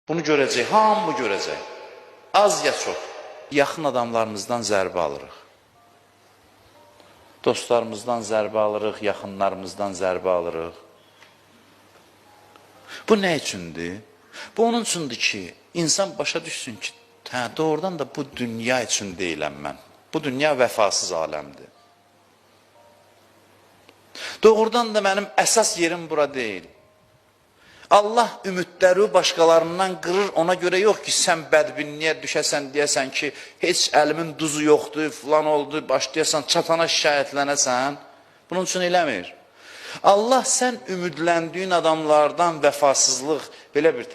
Bunu görəcək, hamı görəcək. Az ya çox. Yaxın adamlarımızdan zərbə alırıq. Dostlarımızdan zərbə alırıq, yaxınlarımızdan zərbə alırıq. Bu nə üçündür? Bu onun üçündür ki, insan başa düşsün ki, doğrudan da bu dünya üçün deyiləm mən. Bu dünya vəfasız aləmdir. Doğrudan da mənim əsas yerim bura deyil. Allah ümidləri başqalarından qırır, ona görə yox ki, sən bədbinliyə düşəsən, deyəsən ki, heç əlimin duzu yoxdur, filan oldu, başlayasan, çatana şikayətlənəsən, bunun üçün eləmir. Allah sən ümidləndiyin adamlardan vəfasızlıq, belə bir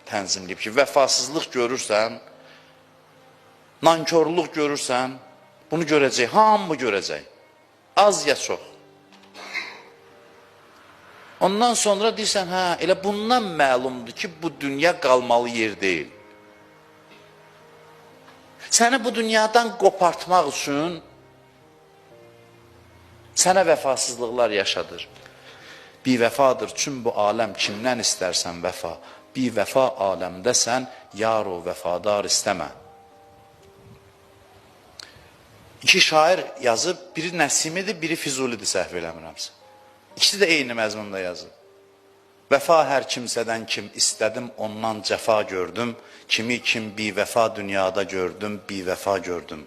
tənzimləyib ki, vəfasızlıq görürsən, nankörlük görürsən, bunu görəcək, hamı görəcək, az ya çox. Ondan sonra deyirsən, hə, elə bundan məlumdur ki, bu dünya qalmalı yer deyil. Səni bu dünyadan qopartmaq üçün sənə vəfasızlıqlar yaşadır. Bivəfadır, çün bu aləm kimdən istərsən vəfa, bivəfa aləmdəsən, yar o vəfadar istəmə. İki şair yazıb, biri Nəsimidir, biri Füzulidir, səhv eləmirəmsə. İkisi də eyni məzmunda yazıb. Vəfa hər kimsədən kim istədim, ondan cəfa gördüm. Kimi kim bivəfa dünyada gördüm, bivəfa gördüm.